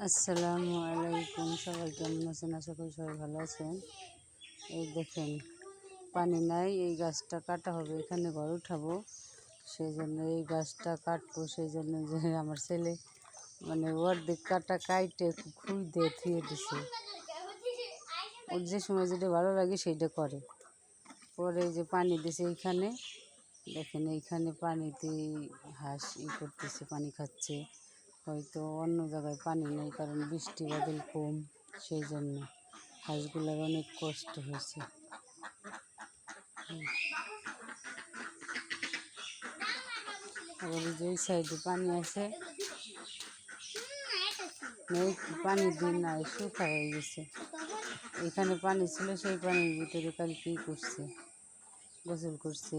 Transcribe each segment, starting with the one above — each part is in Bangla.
আসসালামু আলাইকুম, সবাই কেমন আছেন? আশা করি সবাই ভালো আছেন। এই দেখেন, পানি নাই, এই গাছটা কাটা হবে, এখানে ঘর উঠাবো, সেই জন্য এই গাছটা কাটবো। সেই জন্য যে আমার ছেলে মানে অর্ধেক কাটা কাইটে খুই দিয়ে থুয়ে দিছে। ওর যে সময় যেটা ভালো লাগে সেইটা করে। পরে যে পানি দিছে এইখানে, দেখেন এইখানে পানিতে হাঁস করতেছে, পানি খাচ্ছে। হয়তো অন্য জায়গায় পানি নেই, কারণ বৃষ্টি বাদল কম, সেই জন্য হাঁসগুলোর অনেক কষ্ট হয়েছে। আবার যে ওই সাইডে পানি আছে, পানি দিন নাই, শুকায় গেছে। এখানে পানি ছিল, সেই পানির ভিতরে কাল কি করছে, গোসল করছে।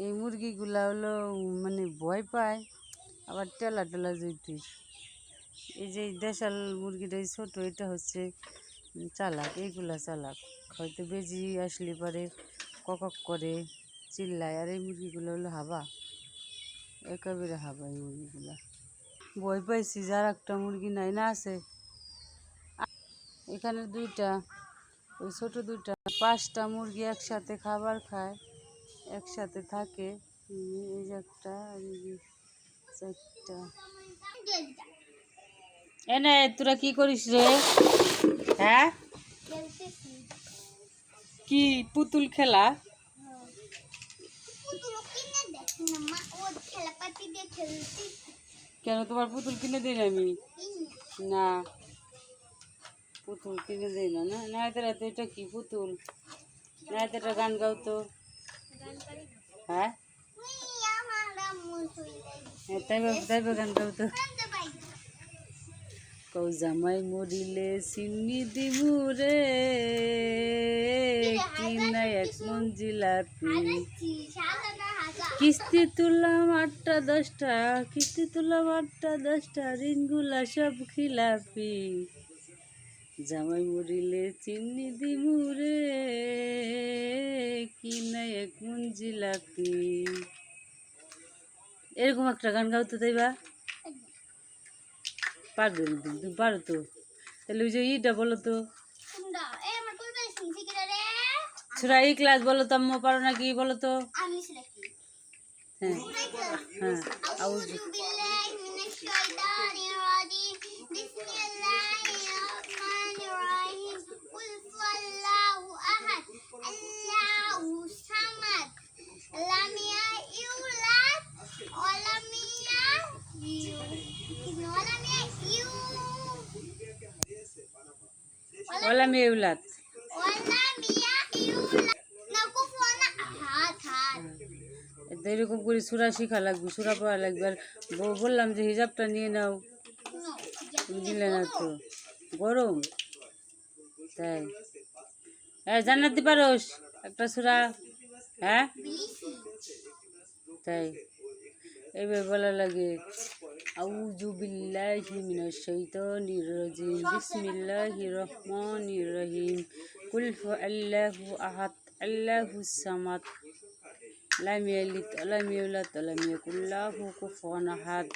এই মুরগিগুলা হলো মানে ভয় পায়, আবার টেলা টেলা জুইটিস। এই যে দেশাল মুরগিটা ছোট, এটা হচ্ছে চালাক, এইগুলা চালাক। হয়তো বেজি আসলে পরে কক করে চিল্লায়, আর এই মুরগিগুলো হলো হাবা, একেবারে হাবা এই মুরগিগুলা। ভয় পাইছি, যার একটা মুরগি নাই না আছে এখানে দুইটা, ওই ছোট দুইটা, 5টা মুরগি একসাথে খাবার খায়, একসাথে থাকে। এই যে একটা, 4টা। এনে তোরা কি করিস রে? হ্যাঁ, কি পুতুল খেলা? কেন তোমার পুতুল কিনে দিই না আমি? না, পুতুল কিনে দিই না। না না, এটা কি পুতুল? না, এটা গান গাও তো। হ্যাঁ, তাই গান গাও তো। কৌ জামাই মরিলে চিনি দিমু রে, কিনা 1 মন জিলাপি, কিস্তি তুললাম 8টা 10টা, কিস্তি তুললাম 8টা 10টা, ঋণগুলা সব খিলাপি, জামাই মরিলে চিনি দিমু রে, কিনা 1 মন জিলাপি। এরকম একটা গান গাও তো। তাইবা পারবে, তুমি পারো তো। তাহলে ওই যে ইটা বলো তো, সূরা ইখলাস বলো তো। আম্মু পারো নাকি বলো তো? হ্যাঁ হ্যাঁ, আউযু ওয়ালাম ইউলাদ। এরকম করে সূরা শিখা লাগবে, সূরা পড়া লাগবে। আর বললাম যে হিজাবটা নিয়ে নাও, নিলে না তো, গরম তাই। হ্যাঁ, জান্নাতি পারোস একটা সূরা? হ্যাঁ, তাই এইভাবে বলা লাগে, আউযু বিল্লাহি মিনাশ শাইতানির রাজিম, বিসমিল্লাহির রহমানির রহিম, কুল হুয়াল্লাহু আহাদ, আল্লাহুস সামাদ, লাম ইয়ালিদ ওয়ালাম ইউলাদ ওয়ালাম ইয়াকুল লাহু কুফুয়ান আহাদ।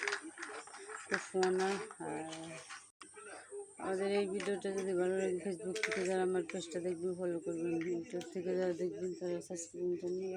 আমাদের এই ভিডিওটা যদি ভালো লাগে, ফেসবুক থেকে যারা আমার পেজটা দেখবেন ফলো করবেন, ইউটিউব থেকে যারা দেখবেন তারা সাবস্ক্রাইব করবেন।